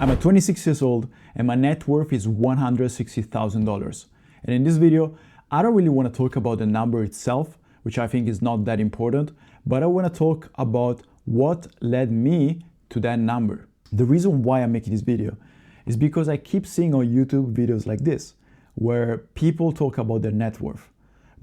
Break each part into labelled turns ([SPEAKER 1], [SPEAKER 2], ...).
[SPEAKER 1] I'm 26 years old and my net worth is $160,000. And in this video, I don't really want to talk about the number itself, which I think is not that important, but I want to talk about what led me to that number. The reason why I'm making this video is because I keep seeing on YouTube videos like this, where people talk about their net worth.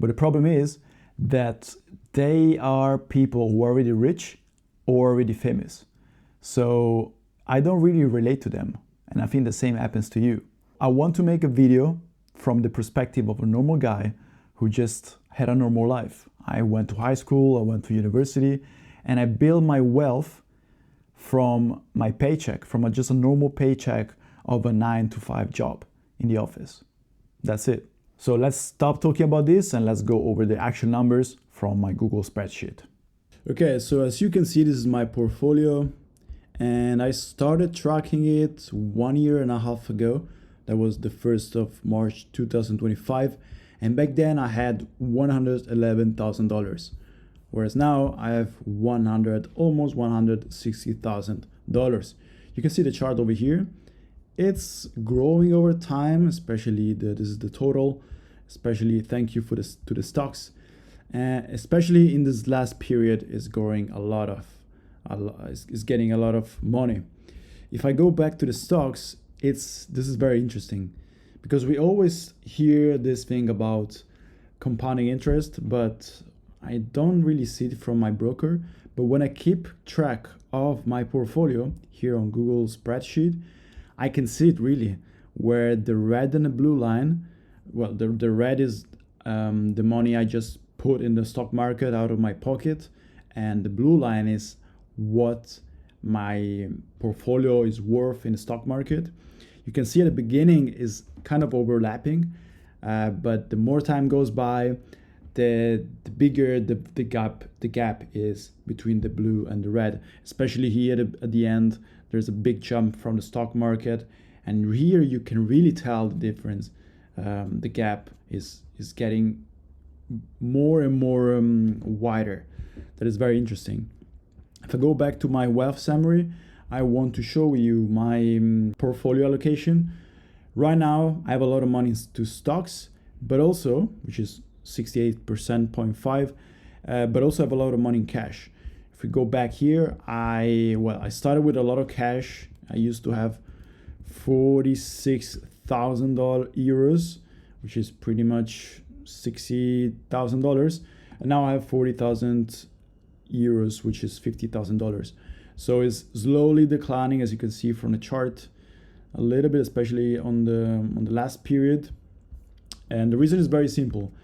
[SPEAKER 1] But the problem is that they are people who are already rich or already famous. So I don't really relate to them. And I think the same happens to you. I want to make a video from the perspective of a normal guy who just had a normal life. I went to high school, I went to university, and I built my wealth from my paycheck, from just a normal paycheck of a 9-to-5 job in the office. That's it. So let's stop talking about this and let's go over the actual numbers from my Google spreadsheet. Okay, so as you can see, this is my portfolio and I started tracking it 1.5 years ago. That was the 1st of March 2025. And back then I had $111,000. Whereas now I have almost $160,000. You can see the chart over here. It's growing over time, especially this is the total. Especially thank you to the stocks. Especially in this last period, is growing is getting a lot of money. If I go back to the stocks, this is very interesting because we always hear this thing about compounding interest, but I don't really see it from my broker. But when I keep track of my portfolio here on Google spreadsheet, I can see it really, where the red and the blue line, well, the red is the money I just put in the stock market out of my pocket, and the blue line is what my portfolio is worth in the stock market. You can see at the beginning is kind of overlapping, but the more time goes by, the bigger the gap is between the blue and the red. Especially here at the end, there's a big jump from the stock market, and here you can really tell the difference. The gap is getting more and more wider. That is very interesting. If I go back to my wealth summary, I want to show you my portfolio allocation. Right now, I have a lot of money to stocks, but also, which is 68.5%, but also have a lot of money in cash. If we go back here, I started with a lot of cash. I used to have 46,000 euros, which is pretty much $60,000. And now I have 40,000 euros, which is $50,000. So it's slowly declining, as you can see from the chart, a little bit, especially on the last period. And the reason is very simple.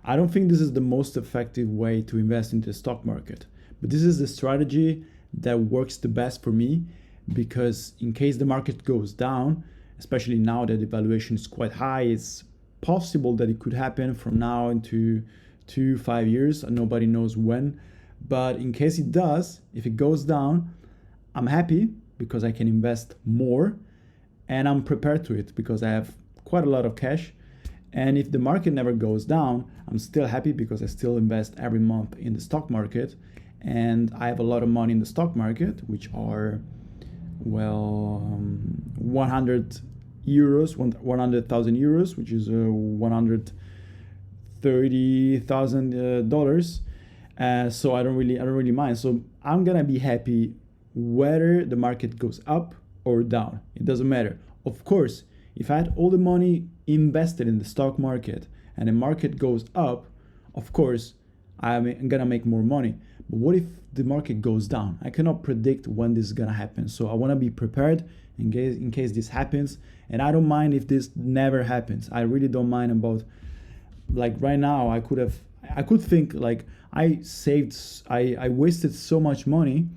[SPEAKER 1] I don't think this is the most effective way to invest into the stock market, but this is the strategy that works the best for me, because in case the market goes down, especially now that the valuation is quite high, it's possible that it could happen from now into 2-5 years, and nobody knows when. But in case it does, if it goes down, I'm happy because I can invest more, and I'm prepared to it because I have quite a lot of cash. And if the market never goes down, I'm still happy because I still invest every month in the stock market, and I have a lot of money in the stock market, which are 100,000 euros, which is $130,000. So I don't really mind. So I'm gonna be happy whether the market goes up or down. It doesn't matter. Of course, if I had all the money invested in the stock market and the market goes up, of course, I'm gonna make more money. But what if the market goes down? I cannot predict when this is gonna happen. So I wanna be prepared in case this happens. And I don't mind if this never happens. I really don't mind about, like right now, I could think like I wasted so much money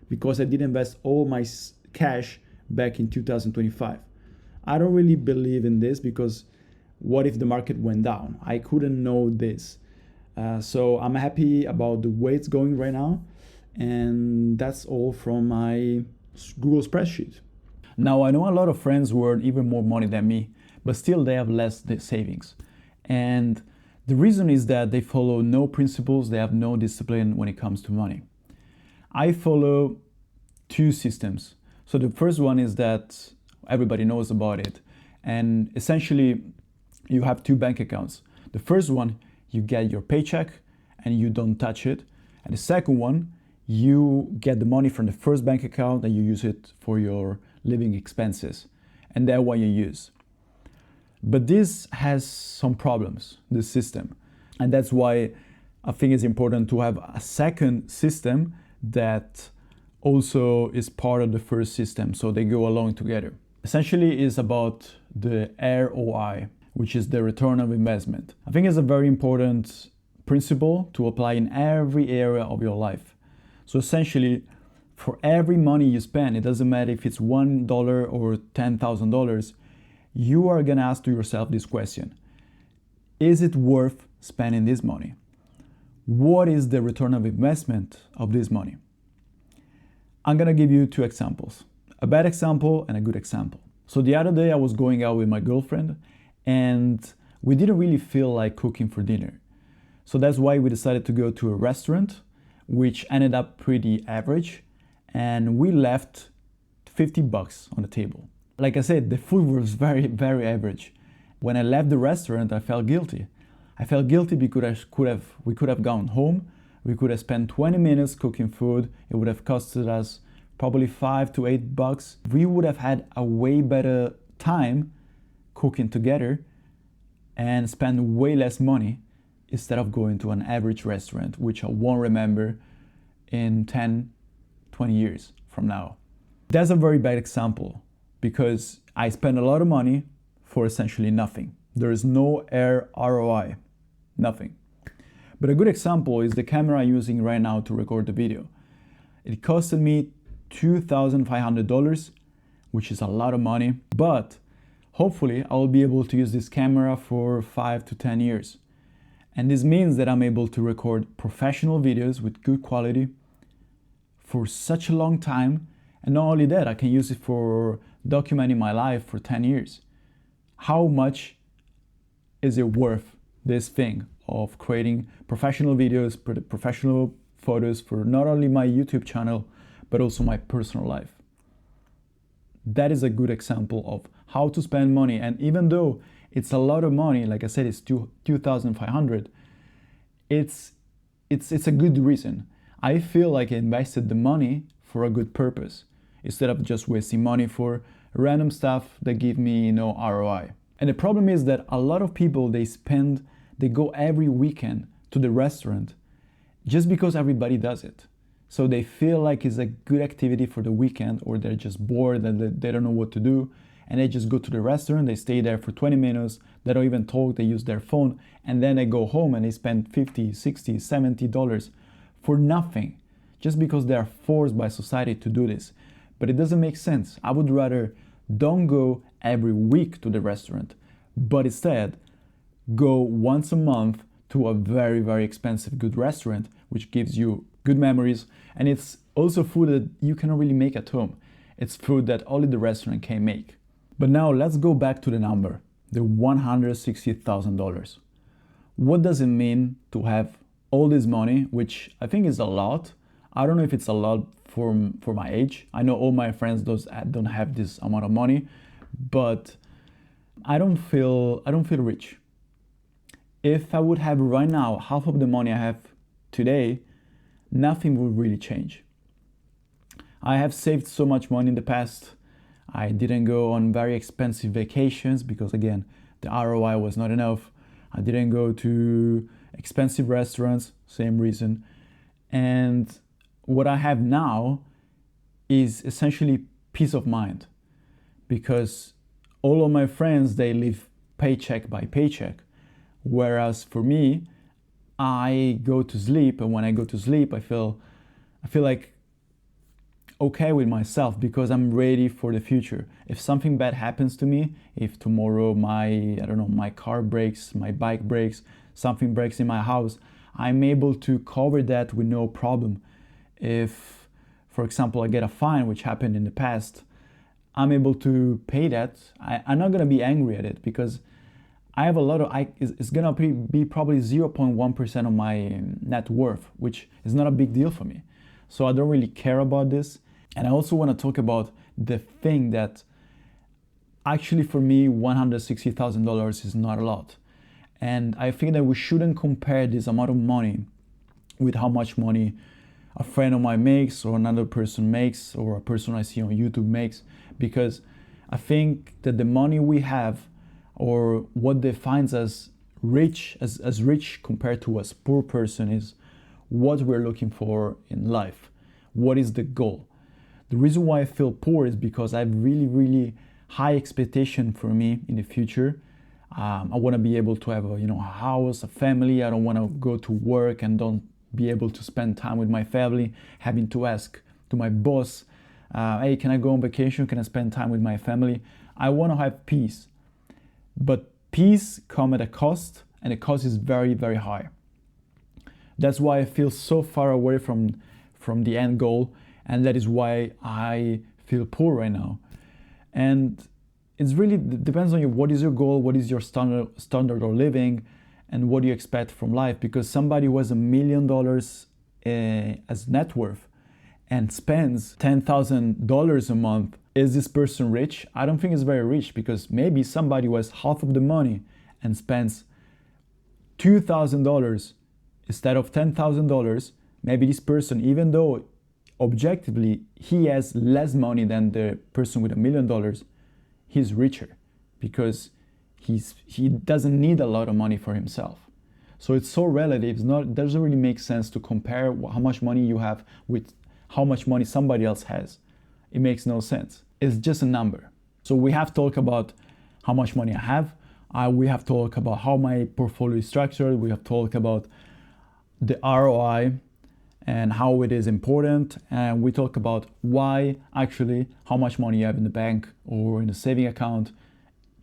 [SPEAKER 1] because I didn't invest all my cash back in 2025. I don't really believe in this because what if the market went down? I couldn't know this. So I'm happy about the way it's going right now. And that's all from my Google spreadsheet. Now, I know a lot of friends who earn even more money than me, but still they have less savings. And the reason is that they follow no principles, they have no discipline when it comes to money. I follow two systems. So the first one is that everybody knows about it. And essentially, you have two bank accounts. The first one, you get your paycheck and you don't touch it. And the second one, you get the money from the first bank account and you use it for your living expenses. And that one you use. But this has some problems, this system. And that's why I think it's important to have a second system that also is part of the first system, so they go along together. Essentially, it's about the ROI, which is the return of investment. I think it's a very important principle to apply in every area of your life. So essentially, for every money you spend, it doesn't matter if it's $1 or $10,000, you are gonna ask to yourself this question: is it worth spending this money? What is the return of investment of this money? I'm gonna give you two examples, a bad example and a good example. So the other day I was going out with my girlfriend and we didn't really feel like cooking for dinner. So that's why we decided to go to a restaurant, which ended up pretty average, and we left $50 on the table. Like I said, the food was very, very average. When I left the restaurant, I felt guilty. I felt guilty because we could have gone home. We could have spent 20 minutes cooking food. It would have costed us probably $5 to $8. We would have had a way better time cooking together and spend way less money instead of going to an average restaurant, which I won't remember in 10, 20 years from now. That's a very bad example because I spent a lot of money for essentially nothing. There is no ROI, nothing. But a good example is the camera I'm using right now to record the video. It costed me $2,500, which is a lot of money, but hopefully I will be able to use this camera for 5 to 10 years. And this means that I'm able to record professional videos with good quality for such a long time. And not only that, I can use it for documenting my life for 10 years. How much is it worth, this thing of creating professional videos, professional photos for not only my YouTube channel, but also my personal life? That is a good example of how to spend money. And even though it's a lot of money, like I said, it's $2,500, it's a good reason. I feel like I invested the money for a good purpose instead of just wasting money for random stuff that give me no ROI. And the problem is that a lot of people, they go every weekend to the restaurant just because everybody does it. So they feel like it's a good activity for the weekend, or they're just bored and they don't know what to do. And they just go to the restaurant, they stay there for 20 minutes, they don't even talk, they use their phone, and then they go home and they spend $50, $60, $70 for nothing, just because they are forced by society to do this. But it doesn't make sense. I would rather don't go every week to the restaurant, but instead go once a month to a very, very expensive good restaurant, which gives you good memories. And it's also food that you cannot really make at home. It's food that only the restaurant can make. But now let's go back to the number, the $160,000. What does it mean to have all this money, which I think is a lot? I don't know if it's a lot for my age. I know all my friends don't have this amount of money, but I don't feel rich. If I would have right now half of the money I have today, nothing would really change. I have saved so much money in the past. I didn't go on very expensive vacations because, again, the ROI was not enough. I didn't go to expensive restaurants, same reason. And what I have now is essentially peace of mind, because all of my friends, they live paycheck by paycheck. Whereas for me, I go to sleep, and when I go to sleep, I feel like okay with myself because I'm ready for the future. If something bad happens to me, if tomorrow my car breaks, my bike breaks, something breaks in my house, I'm able to cover that with no problem. If, for example, I get a fine, which happened in the past, I'm able to pay that. I'm not gonna be angry at it because I have a lot of, it's gonna be probably 0.1% of my net worth, which is not a big deal for me. So I don't really care about this. And I also want to talk about the thing that Actually, for me, $160,000 is not a lot. And I think that we shouldn't compare this amount of money with how much money a friend of mine makes, or another person makes, or a person I see on YouTube makes, because I think that the money we have, or what defines us rich, as rich compared to as poor person, is what we're looking for in life. What is the goal? The reason why I feel poor is because I have really high expectation for me in the future. I want to be able to have a house, a family. I don't want to go to work and don't be able to spend time with my family, having to ask to my boss, hey, can I go on vacation? Can I spend time with my family? I want to have peace. But peace comes at a cost, and the cost is very high. That's why I feel so far away from the end goal, and that is why I feel poor right now. And it's really depends on you. What is your goal? What is your standard of living? And what do you expect from life? Because somebody who has $1 million as net worth and spends $10,000 a month, is this person rich? I don't think it's very rich, because maybe somebody who has half of the money and spends $2,000 instead of $10,000, maybe this person, even though objectively he has less money than the person with $1 million, he's richer, because he doesn't need a lot of money for himself. So it's so relative. It doesn't really make sense to compare how much money you have with how much money somebody else has. It makes no sense. It's just a number. So we have talked about how much money I have. We have talked about how my portfolio is structured. We have talked about the ROI and how it is important. And we talk about why actually how much money you have in the bank or in a saving account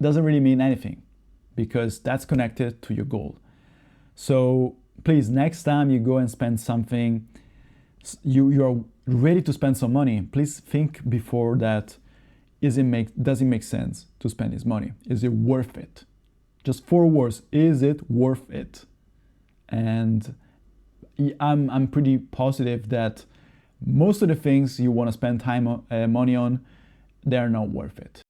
[SPEAKER 1] doesn't really mean anything, because that's connected to your goal. So please, next time you go and spend something, you're ready to spend some money, please think before that, does it make sense to spend this money? Is it worth it? Just 4 words, is it worth it? And I'm pretty positive that most of the things you want to spend money on, they're not worth it.